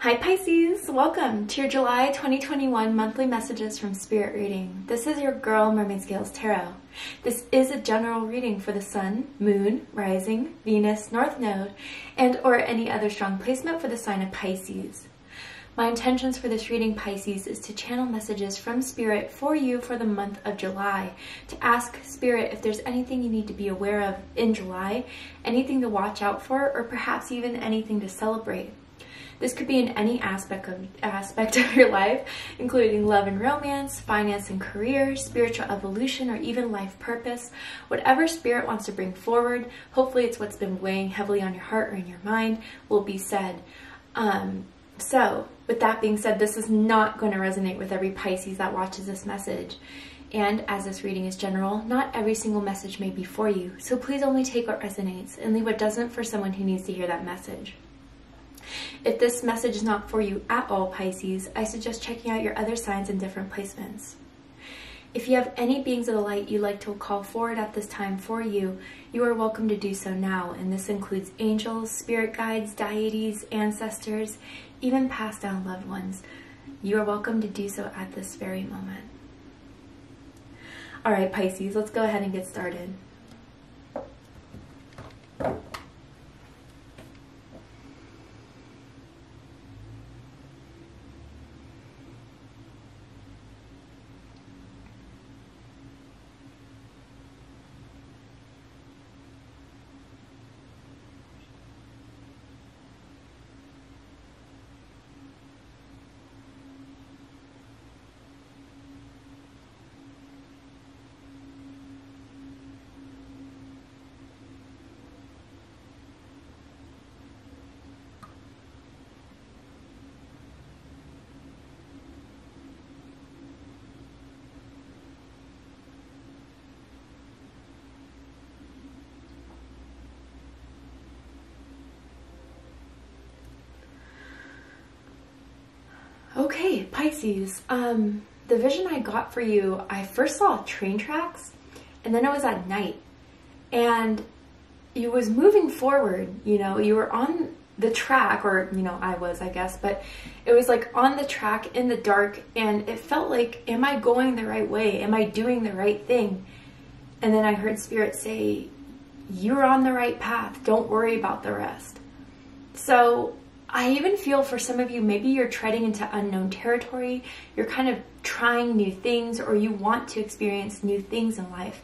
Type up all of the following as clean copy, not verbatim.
Hi Pisces, welcome to your July 2021 monthly messages from Spirit Reading. This is your girl Mermaid Scales Tarot. This is a general reading for the Sun, Moon, Rising, Venus, North Node, and or any other strong placement for the sign of Pisces. My intentions for this reading, Pisces, is to channel messages from Spirit for you for the month of July, to ask Spirit if there's anything you need to be aware of in July, anything to watch out for, or perhaps even anything to celebrate. This could be in any aspect of your life, including love and romance, finance and career, spiritual evolution, or even life purpose. Whatever Spirit wants to bring forward, hopefully it's what's been weighing heavily on your heart or in your mind, will be said. So, with that being said, this is not going to resonate with every Pisces that watches this message. And as this reading is general, not every single message may be for you. So please only take what resonates and leave what doesn't for someone who needs to hear that message. If this message is not for you at all, Pisces, I suggest checking out your other signs and different placements. If you have any beings of the light you'd like to call forward at this time for you, you are welcome to do so now, and this includes angels, spirit guides, deities, ancestors, even passed down loved ones. You are welcome to do so at this very moment. All right, Pisces, let's go ahead and get started. Okay, Pisces, the vision I got for you, I first saw train tracks, and then it was at night, and you was moving forward, you know, you were on the track, or, you know, I was, I guess, but it was like on the track in the dark, and it felt like, am I going the right way? Am I doing the right thing? And then I heard Spirit say, you're on the right path, don't worry about the rest. So I even feel for some of you, maybe you're treading into unknown territory, you're kind of trying new things, or you want to experience new things in life.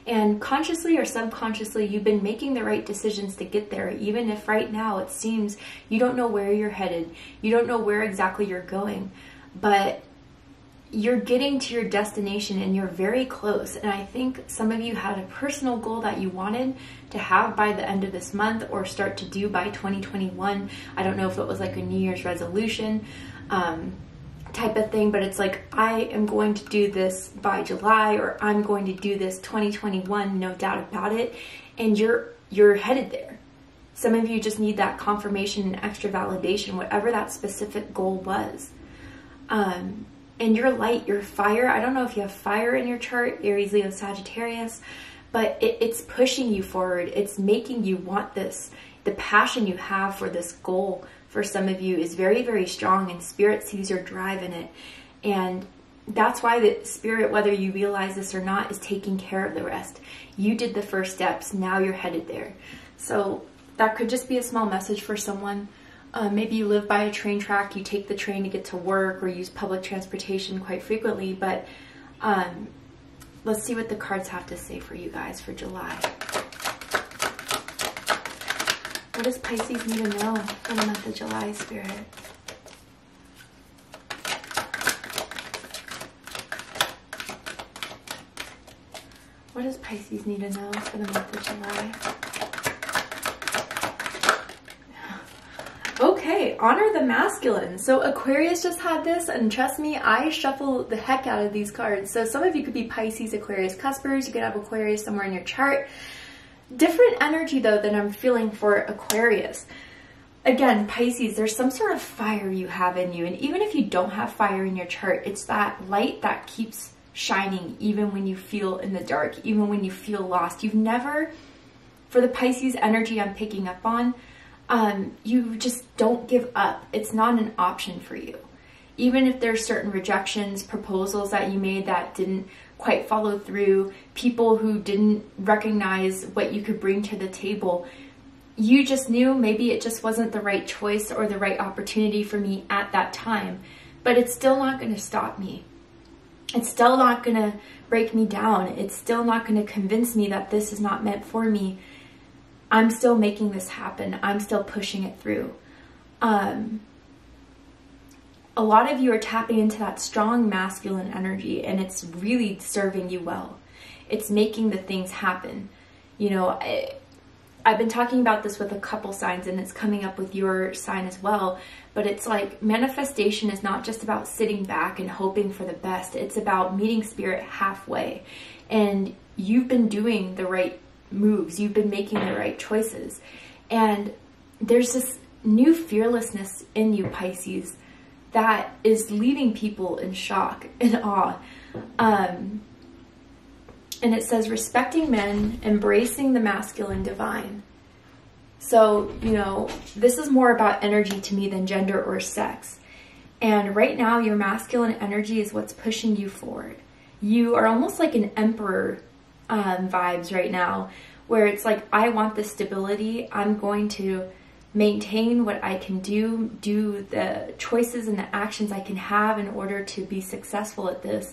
And consciously or subconsciously, you've been making the right decisions to get there, even if right now it seems you don't know where you're headed, you don't know where exactly you're going, but you're getting to your destination and you're very close. And I think some of you had a personal goal that you wanted to have by the end of this month or start to do by 2021. I don't know if it was like a New Year's resolution type of thing, but it's like, I am going to do this by July, or I'm going to do this 2021, no doubt about it. And you're headed there. Some of you just need that confirmation and extra validation, whatever that specific goal was. And your light, your fire, I don't know if you have fire in your chart, Aries, Leo, Sagittarius, but it's pushing you forward. It's making you want this. The passion you have for this goal for some of you is very, very strong, and Spirit sees your drive in it. And that's why the Spirit, whether you realize this or not, is taking care of the rest. You did the first steps. Now you're headed there. So that could just be a small message for someone. Maybe you live by a train track, you take the train to get to work, or use public transportation quite frequently, but let's see what the cards have to say for you guys for July. What does Pisces need to know for the month of July, Spirit? What does Pisces need to know for the month of July? Okay, honor the masculine. So Aquarius just had this, and trust me, I shuffle the heck out of these cards. So some of you could be Pisces, Aquarius, Cuspers. You could have Aquarius somewhere in your chart. Different energy though than I'm feeling for Aquarius. Again, Pisces, there's some sort of fire you have in you. And even if you don't have fire in your chart, it's that light that keeps shining even when you feel in the dark, even when you feel lost. You've never, for the Pisces energy I'm picking up on, you just don't give up. It's not an option for you. Even if there's certain rejections, proposals that you made that didn't quite follow through, people who didn't recognize what you could bring to the table, you just knew maybe it just wasn't the right choice or the right opportunity for me at that time. But it's still not going to stop me. It's still not going to break me down. It's still not going to convince me that this is not meant for me. I'm still making this happen. I'm still pushing it through. A lot of you are tapping into that strong masculine energy, and it's really serving you well. It's making the things happen. You know, I've been talking about this with a couple signs, and it's coming up with your sign as well. But it's like manifestation is not just about sitting back and hoping for the best. It's about meeting spirit halfway. And you've been doing the right moves. You've been making the right choices. And there's this new fearlessness in you, Pisces, that is leaving people in shock and awe. And it says, respecting men, embracing the masculine divine. So, you know, this is more about energy to me than gender or sex. And right now, your masculine energy is what's pushing you forward. You are almost like an emperor vibes right now, where it's like, I want this stability. I'm going to maintain what I can do the choices and the actions I can have in order to be successful at this.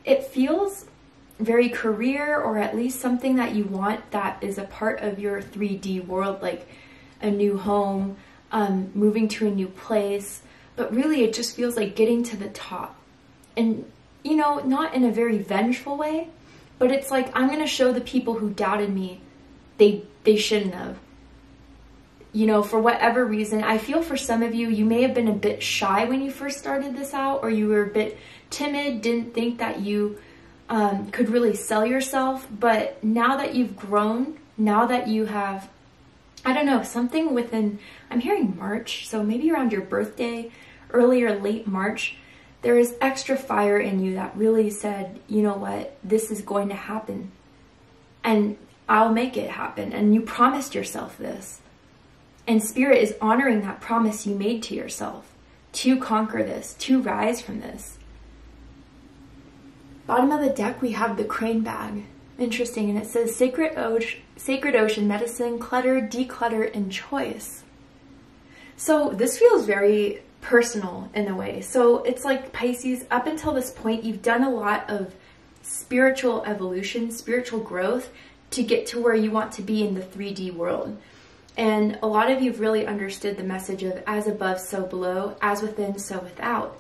It feels very career, or at least something that you want that is a part of your 3D world, like a new home, moving to a new place. But really it just feels like getting to the top. And, you know, not in a very vengeful way, but it's like, I'm going to show the people who doubted me they shouldn't have. You know, for whatever reason, I feel for some of you, you may have been a bit shy when you first started this out, or you were a bit timid, didn't think that you could really sell yourself. But now that you've grown, now that you have, I don't know, something within, I'm hearing March, so maybe around your birthday, early or late March, there is extra fire in you that really said, you know what, this is going to happen. And I'll make it happen. And you promised yourself this. And Spirit is honoring that promise you made to yourself to conquer this, to rise from this. Bottom of the deck, we have the crane bag. Interesting. And it says sacred ocean, medicine, clutter, declutter, and choice. So this feels very personal in a way. So it's like, Pisces, up until this point, you've done a lot of spiritual evolution, spiritual growth to get to where you want to be in the 3D world. And a lot of you have really understood the message of as above, so below, as within, so without.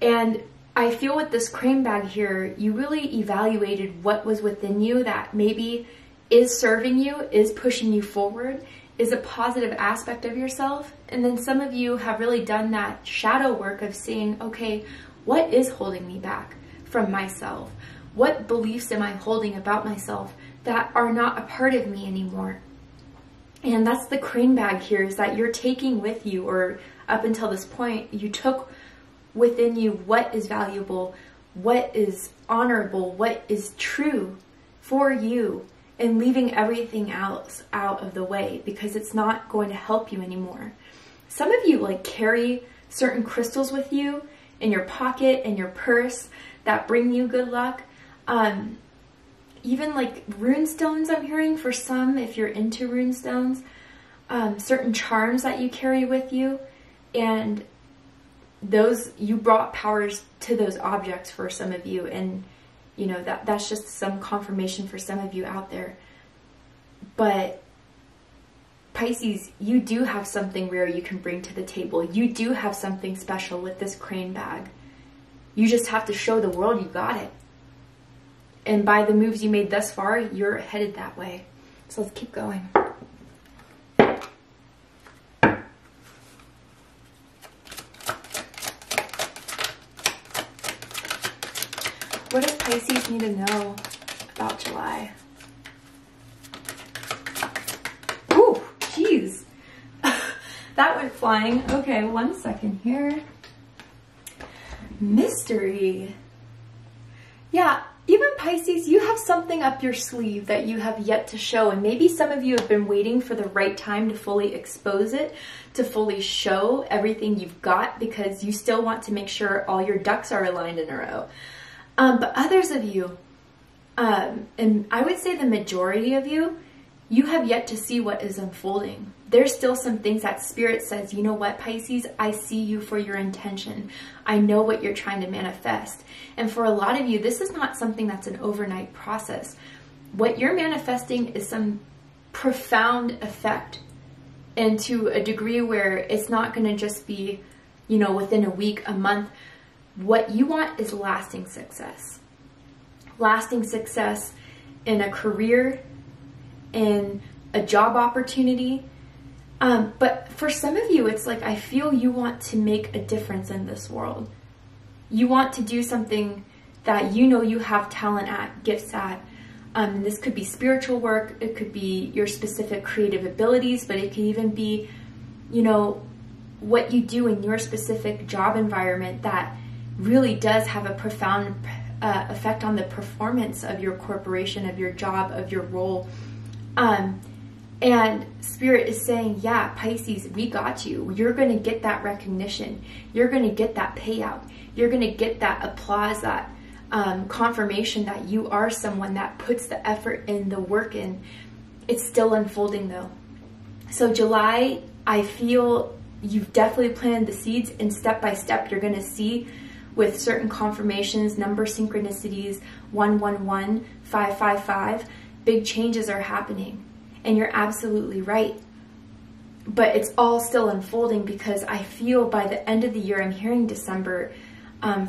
And I feel with this crane bag here, you really evaluated what was within you that maybe is serving you, is pushing you forward, is a positive aspect of yourself. And then some of you have really done that shadow work of seeing, okay, what is holding me back from myself? What beliefs am I holding about myself that are not a part of me anymore? And that's the crane bag here, is that you're taking with you, or up until this point, you took within you what is valuable, what is honorable, what is true for you, and leaving everything else out of the way because it's not going to help you anymore. Some of you like carry certain crystals with you in your pocket, in your purse, that bring you good luck. Even like rune stones, I'm hearing for some, if you're into rune stones, certain charms that you carry with you, and those, you brought powers to those objects for some of you, and you know, that's just some confirmation for some of you out there. But Pisces, you do have something rare you can bring to the table. You do have something special with this crane bag. You just have to show the world you got it. And by the moves you made thus far, you're headed that way. So let's keep going. What does Pisces need to know about July? Ooh, jeez. That went flying. Okay, 1 second here. Mystery. Yeah, even Pisces, you have something up your sleeve that you have yet to show. And maybe some of you have been waiting for the right time to fully expose it, to fully show everything you've got, because you still want to make sure all your ducks are aligned in a row. But others of you, and I would say the majority of you, you have yet to see what is unfolding. There's still some things that Spirit says, you know what, Pisces, I see you for your intention. I know what you're trying to manifest. And for a lot of you, this is not something that's an overnight process. What you're manifesting is some profound effect, and to a degree where it's not going to just be, you know, within a week, a month. What you want is lasting success. Lasting success in a career, in a job opportunity. But for some of you, it's like, I feel you want to make a difference in this world. You want to do something that you know you have talent at, gifts at. This could be spiritual work. It could be your specific creative abilities, but it could even be, you know, what you do in your specific job environment that really does have a profound effect on the performance of your corporation, of your job, of your role. And Spirit is saying, yeah, Pisces, we got you. You're going to get that recognition. You're going to get that payout. You're going to get that applause, that confirmation that you are someone that puts the effort in, the work in. It's still unfolding though. So July, I feel you've definitely planted the seeds, and step by step, you're going to see with certain confirmations, number synchronicities, 111, 555, big changes are happening. And you're absolutely right. But it's all still unfolding, because I feel by the end of the year, I'm hearing December,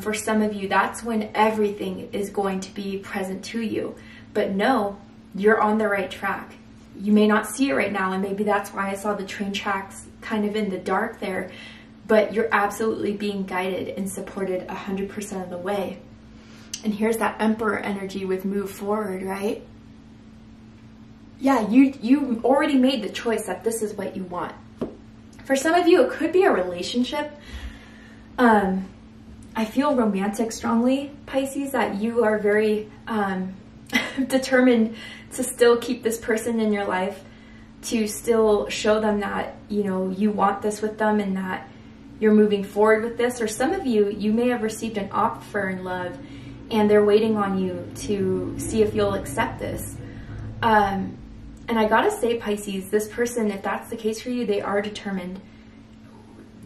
for some of you, that's when everything is going to be present to you. But no, you're on the right track. You may not see it right now, and maybe that's why I saw the train tracks kind of in the dark there, but you're absolutely being guided and supported 100% of the way. And here's that Emperor energy with move forward, right? Yeah, you already made the choice that this is what you want. For some of you, it could be a relationship. I feel romantic strongly, Pisces, that you are very determined to still keep this person in your life, to still show them that, you know, you want this with them and that you're moving forward with this. Or some of you, you may have received an offer in love and they're waiting on you to see if you'll accept this. And I gotta say, Pisces, this person, if that's the case for you, they are determined.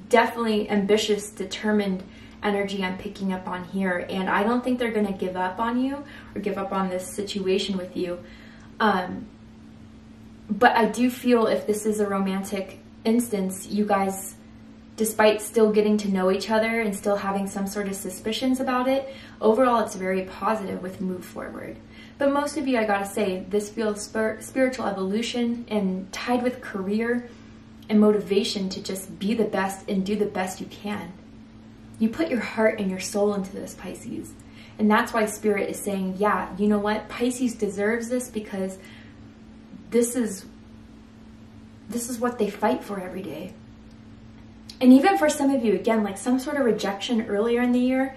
Definitely ambitious, determined energy I'm picking up on here. And I don't think they're gonna give up on you or give up on this situation with you. But I do feel if this is a romantic instance, you guys, despite still getting to know each other and still having some sort of suspicions about it, overall it's very positive with move forward. But most of you, I gotta say, this feels spiritual evolution and tied with career and motivation to just be the best and do the best you can. You put your heart and your soul into this, Pisces. And that's why Spirit is saying, yeah, you know what? Pisces deserves this, because this is what they fight for every day. And even for some of you, again, like some sort of rejection earlier in the year,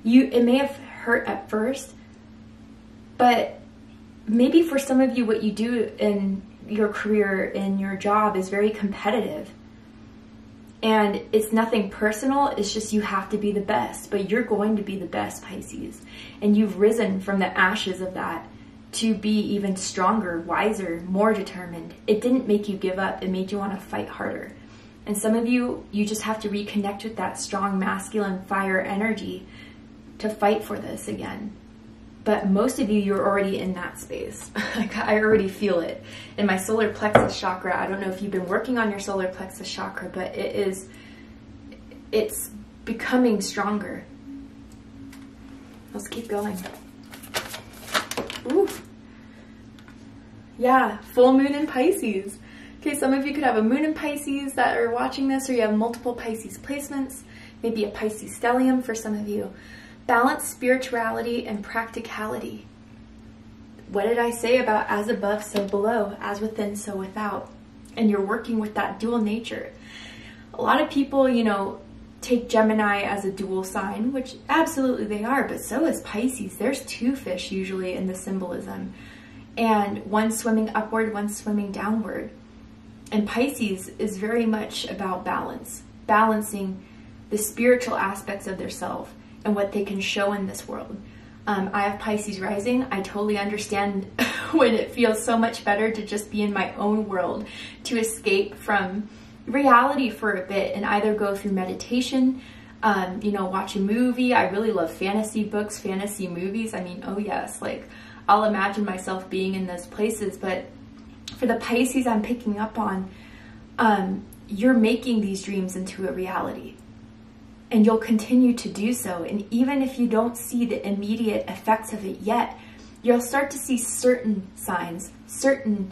it may have hurt at first, but maybe for some of you, what you do in your career, in your job, is very competitive. And it's nothing personal, it's just you have to be the best, but you're going to be the best, Pisces. And you've risen from the ashes of that to be even stronger, wiser, more determined. It didn't make you give up, it made you want to fight harder. And some of you, you just have to reconnect with that strong masculine fire energy to fight for this again. But most of you, you're already in that space. Like, I already feel it in my solar plexus chakra. I don't know if you've been working on your solar plexus chakra, but it's becoming stronger. Let's keep going. Ooh. Yeah, full moon in Pisces. Okay, some of you could have a moon in Pisces that are watching this, or you have multiple Pisces placements, maybe a Pisces stellium for some of you. Balance spirituality and practicality. What did I say about as above, so below, as within, so without? And you're working with that dual nature. A lot of people, you know, take Gemini as a dual sign, which absolutely they are, but so is Pisces. There's two fish usually in the symbolism, and one swimming upward, one swimming downward. And Pisces is very much about balance, balancing the spiritual aspects of their self and what they can show in this world. I have Pisces rising. I totally understand when it feels so much better to just be in my own world, to escape from reality for a bit and either go through meditation, you know, watch a movie. I really love fantasy books, fantasy movies. I mean, oh yes, like I'll imagine myself being in those places. But for the Pisces I'm picking up on, you're making these dreams into a reality. And you'll continue to do so. And even if you don't see the immediate effects of it yet, you'll start to see certain signs, certain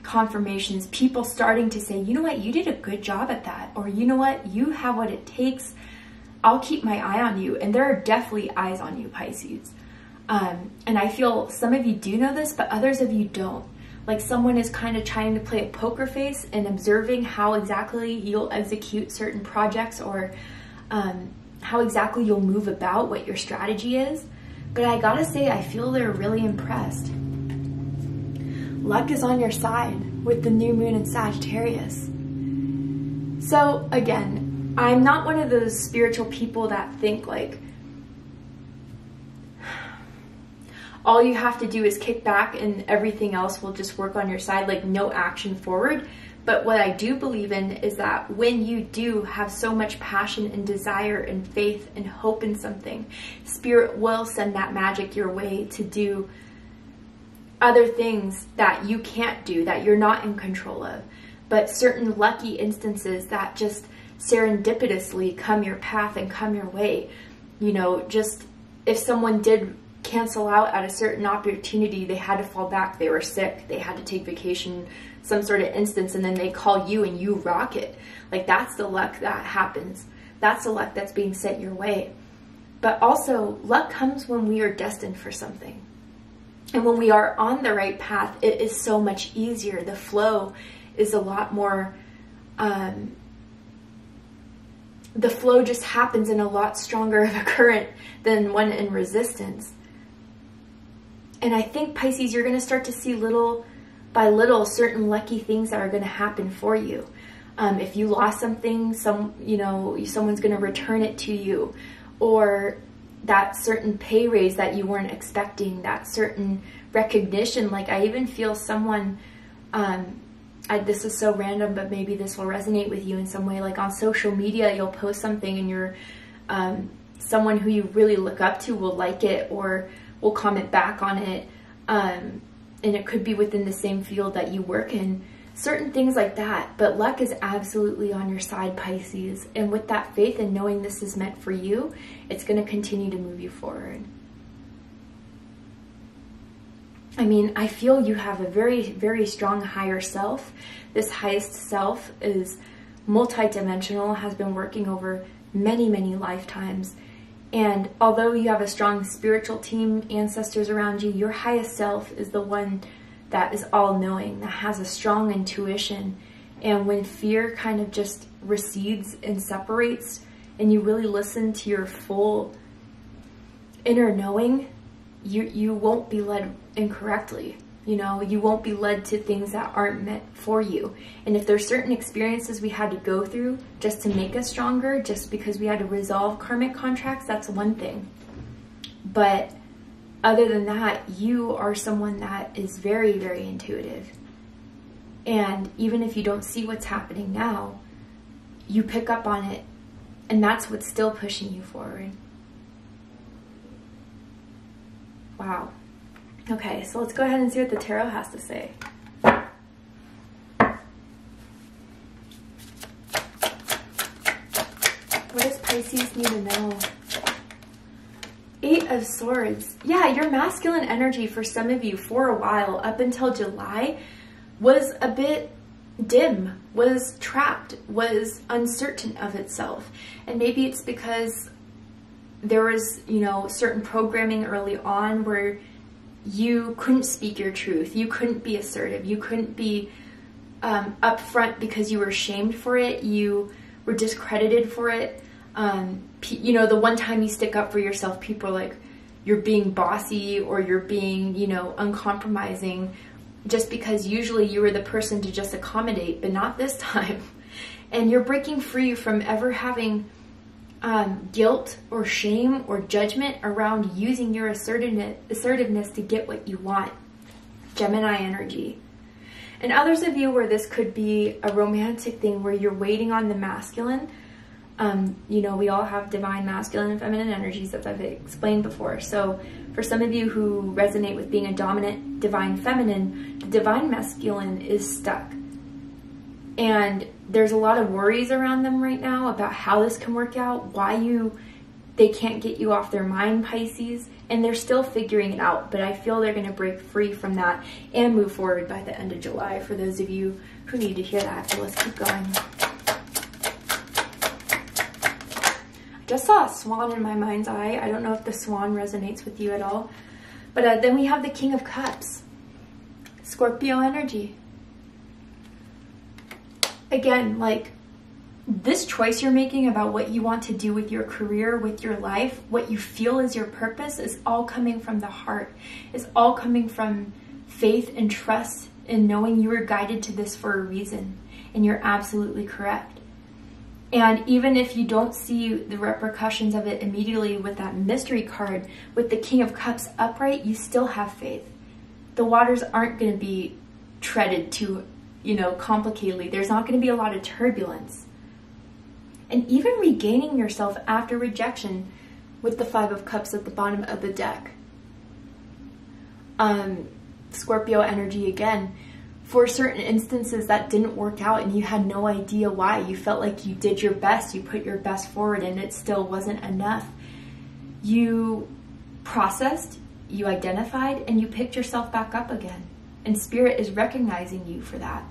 confirmations, people starting to say, you know what, you did a good job at that. Or you know what, you have what it takes. I'll keep my eye on you. And there are definitely eyes on you, Pisces. And I feel some of you do know this, but others of you don't. Like someone is kind of trying to play a poker face and observing how exactly you'll execute certain projects, or how exactly you'll move about, what your strategy is. But I gotta say, I feel they're really impressed. Luck is on your side with the new moon in Sagittarius. So again, I'm not one of those spiritual people that think like all you have to do is kick back and everything else will just work on your side, like no action forward. But what I do believe in is that when you do have so much passion and desire and faith and hope in something, Spirit will send that magic your way to do other things that you can't do, that you're not in control of. But certain lucky instances that just serendipitously come your path and come your way. You know, just if someone did cancel out at a certain opportunity, they had to fall back, they were sick, they had to take vacation, some sort of instance, and then they call you and you rock it. Like that's the luck that happens. That's the luck that's being sent your way. But also, luck comes when we are destined for something. And when we are on the right path, it is so much easier. The flow is a lot more, the flow just happens in a lot stronger of a current than one in resistance. And I think, Pisces, you're going to start to see little by little certain lucky things that are going to happen for you. If you lost something, someone's going to return it to you, or that certain pay raise that you weren't expecting, that certain recognition. Like I even feel someone, this is so random, but maybe this will resonate with you in some way. Like on social media, you'll post something and you're, someone who you really look up to will like it or will comment back on it. And it could be within the same field that you work in, certain things like that. But luck is absolutely on your side, Pisces. And with that faith and knowing this is meant for you, it's going to continue to move you forward. I mean, I feel you have a very, very strong higher self. This highest self is multidimensional, has been working over many, many lifetimes. And although you have a strong spiritual team, ancestors around you, your highest self is the one that is all-knowing, that has a strong intuition. And when fear kind of just recedes and separates, and you really listen to your full inner knowing, you won't be led incorrectly. You know, you won't be led to things that aren't meant for you. And if there's certain experiences we had to go through just to make us stronger, just because we had to resolve karmic contracts, that's one thing. But other than that, you are someone that is very, very intuitive. And even if you don't see what's happening now, you pick up on it. And that's what's still pushing you forward. Wow. Okay, so let's go ahead and see what the tarot has to say. What does Pisces need to know? 8 of Swords. Yeah, your masculine energy for some of you for a while, up until July, was a bit dim, was trapped, was uncertain of itself. And maybe it's because there was, you know, certain programming early on where you couldn't speak your truth, you couldn't be assertive, you couldn't be upfront because you were shamed for it, you were discredited for it. You know, the one time you stick up for yourself, people are like, you're being bossy or you're being, you know, uncompromising, just because usually you were the person to just accommodate, but not this time. And you're breaking free from ever having guilt or shame or judgment around using your assertiveness to get what you want. Gemini energy. And others of you where this could be a romantic thing where you're waiting on the masculine. You know, we all have divine masculine and feminine energies, as I've explained before. So for some of you who resonate with being a dominant divine feminine, the divine masculine is stuck. And there's a lot of worries around them right now about how this can work out, why they can't get you off their mind, Pisces, and they're still figuring it out. But I feel they're going to break free from that and move forward by the end of July, for those of you who need to hear that. So let's keep going. I just saw a swan in my mind's eye. I don't know if the swan resonates with you at all. But then we have the King of Cups, Scorpio energy. Again, like, this choice you're making about what you want to do with your career, with your life, what you feel is your purpose, is all coming from the heart. It's all coming from faith and trust in knowing you were guided to this for a reason. And you're absolutely correct. And even if you don't see the repercussions of it immediately with that mystery card, with the King of Cups upright, you still have faith. The waters aren't going to be treaded too, you know, complicatedly. There's not going to be a lot of turbulence. And even regaining yourself after rejection with the Five of Cups at the bottom of the deck. Scorpio energy again. For certain instances that didn't work out and you had no idea why. You felt like you did your best, you put your best forward, and it still wasn't enough. You processed, you identified, and you picked yourself back up again. And Spirit is recognizing you for that.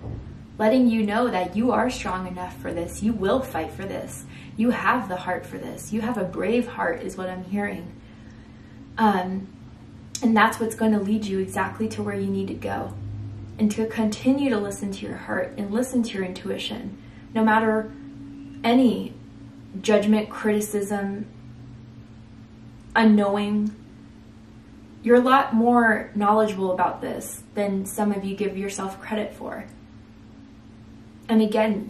Letting you know that you are strong enough for this. You will fight for this. You have the heart for this. You have a brave heart is what I'm hearing. And that's what's going to lead you exactly to where you need to go. And to continue to listen to your heart and listen to your intuition. No matter any judgment, criticism, unknowing. You're a lot more knowledgeable about this than some of you give yourself credit for. And again,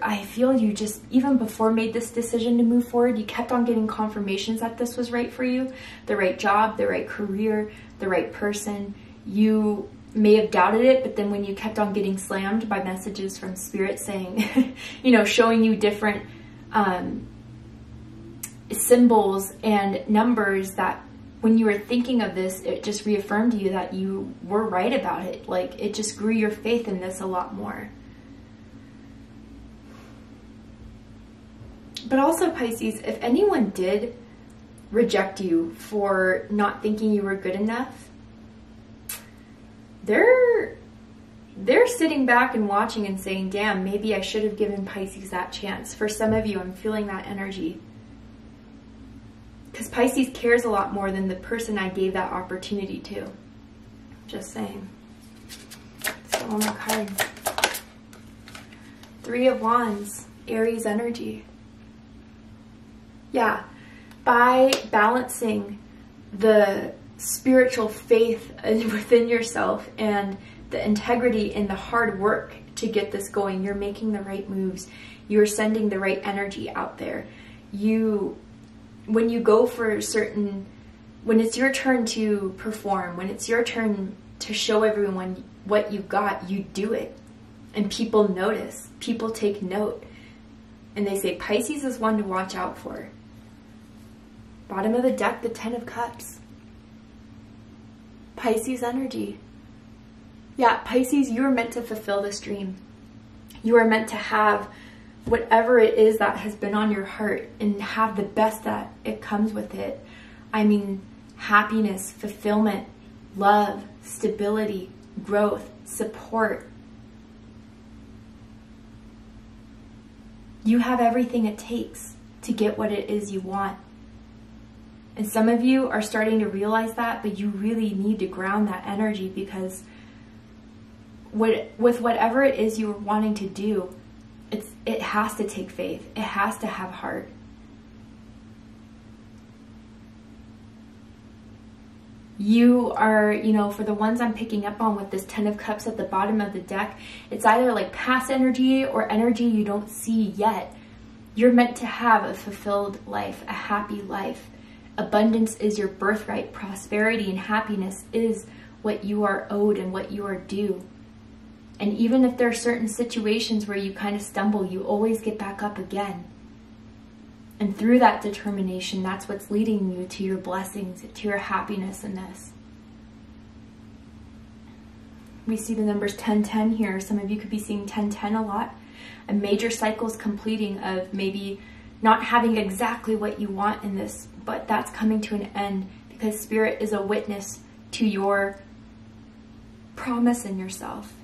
I feel you just, even before made this decision to move forward, you kept on getting confirmations that this was right for you. The right job, the right career, the right person. You may have doubted it, but then when you kept on getting slammed by messages from Spirit saying, you know, showing you different symbols and numbers that when you were thinking of this, it just reaffirmed to you that you were right about it. Like, it just grew your faith in this a lot more. But also, Pisces, if anyone did reject you for not thinking you were good enough, they're sitting back and watching and saying, damn, maybe I should have given Pisces that chance. For some of you, I'm feeling that energy. Because Pisces cares a lot more than the person I gave that opportunity to. Just saying. So one more card. Three of Wands, Aries energy. Yeah, by balancing the spiritual faith within yourself and the integrity and the hard work to get this going, you're making the right moves. You're sending the right energy out there. When you go for when it's your turn to perform, when it's your turn to show everyone what you got, you do it. And people notice, people take note. And they say, Pisces is one to watch out for. Bottom of the deck, the Ten of Cups. Pisces energy. Yeah, Pisces, you were meant to fulfill this dream. You are meant to have whatever it is that has been on your heart and have the best that it comes with it. I mean, happiness, fulfillment, love, stability, growth, support. You have everything it takes to get what it is you want. And some of you are starting to realize that, but you really need to ground that energy, because with whatever it is you are wanting to do, It has to take faith. It has to have heart. You are, you know, for the ones I'm picking up on with this 10 of Cups at the bottom of the deck, it's either like past energy or energy you don't see yet. You're meant to have a fulfilled life, a happy life. Abundance is your birthright. Prosperity and happiness is what you are owed and what you are due. And even if there are certain situations where you kind of stumble, you always get back up again. And through that determination, that's what's leading you to your blessings, to your happiness in this. We see the numbers 1010 here. Some of you could be seeing 1010 a lot. A major cycle's completing of maybe not having exactly what you want in this, but that's coming to an end because Spirit is a witness to your promise in yourself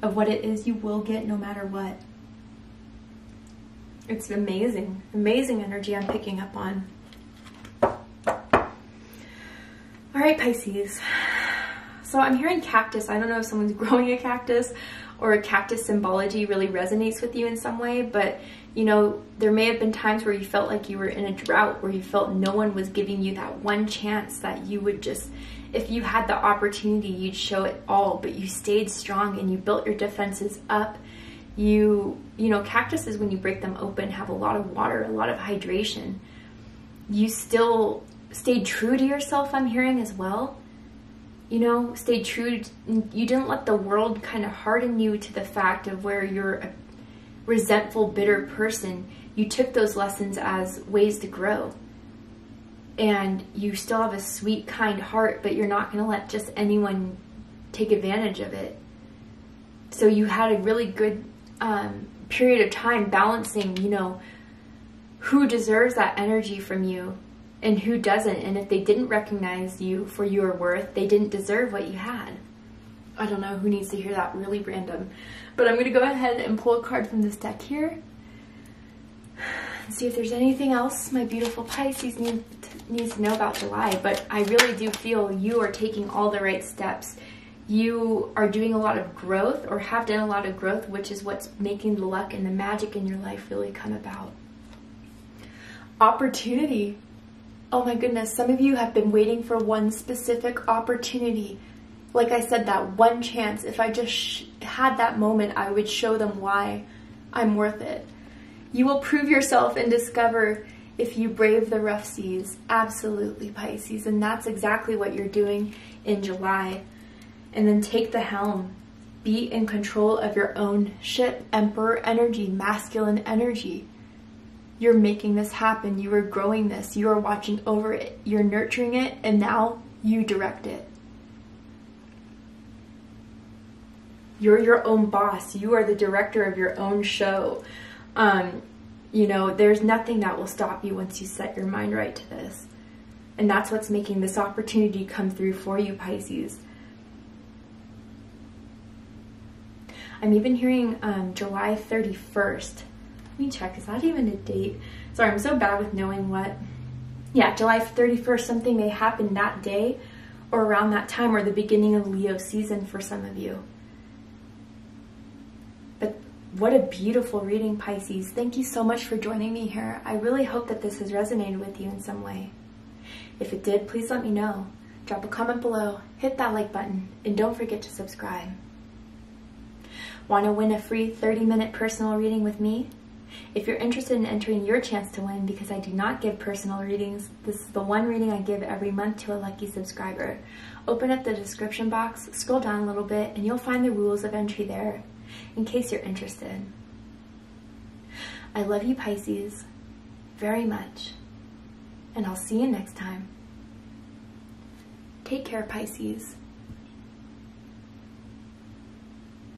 of what it is you will get no matter what. It's amazing, amazing energy I'm picking up on. All right, Pisces. So I'm hearing cactus. I don't know if someone's growing a cactus or a cactus symbology really resonates with you in some way, but you know, there may have been times where you felt like you were in a drought, where you felt no one was giving you that one chance that you would just, if you had the opportunity, you'd show it all, but you stayed strong and you built your defenses up. You know, cactuses, when you break them open, have a lot of water, a lot of hydration. You still stayed true to yourself, I'm hearing as well. You know, stayed true. You didn't let the world kind of harden you to the fact of where you're a resentful, bitter person. You took those lessons as ways to grow. And you still have a sweet, kind heart, but you're not going to let just anyone take advantage of it. So you had a really good period of time balancing, you know, who deserves that energy from you and who doesn't. And if they didn't recognize you for your worth, they didn't deserve what you had. I don't know who needs to hear that, really random. But I'm going to go ahead and pull a card from this deck here and see if there's anything else my beautiful Pisces needs to know about July. But I really do feel you are taking all the right steps. You are doing a lot of growth, or have done a lot of growth, which is what's making the luck and the magic in your life really come about. Opportunity. Oh my goodness, some of you have been waiting for one specific opportunity. Like I said, that one chance. If I just had that moment, I would show them why I'm worth it. You will prove yourself and discover if you brave the rough seas. Absolutely, Pisces. And that's exactly what you're doing in July. And then take the helm. Be in control of your own ship. Emperor energy, masculine energy. You're making this happen. You are growing this. You are watching over it. You're nurturing it. And now you direct it. You're your own boss. You are the director of your own show. You know, there's nothing that will stop you once you set your mind right to this. And that's what's making this opportunity come through for you, Pisces. I'm even hearing July 31st. Let me check, is that even a date? Sorry, I'm so bad with knowing what. Yeah, July 31st, something may happen that day or around that time, or the beginning of Leo season for some of you. But what a beautiful reading, Pisces. Thank you so much for joining me here. I really hope that this has resonated with you in some way. If it did, please let me know. Drop a comment below, hit that like button, and don't forget to subscribe. Want to win a free 30-minute personal reading with me? If you're interested in entering your chance to win, because I do not give personal readings, this is the one reading I give every month to a lucky subscriber. Open up the description box, scroll down a little bit, and you'll find the rules of entry there, in case you're interested. I love you, Pisces, very much, and I'll see you next time. Take care, Pisces.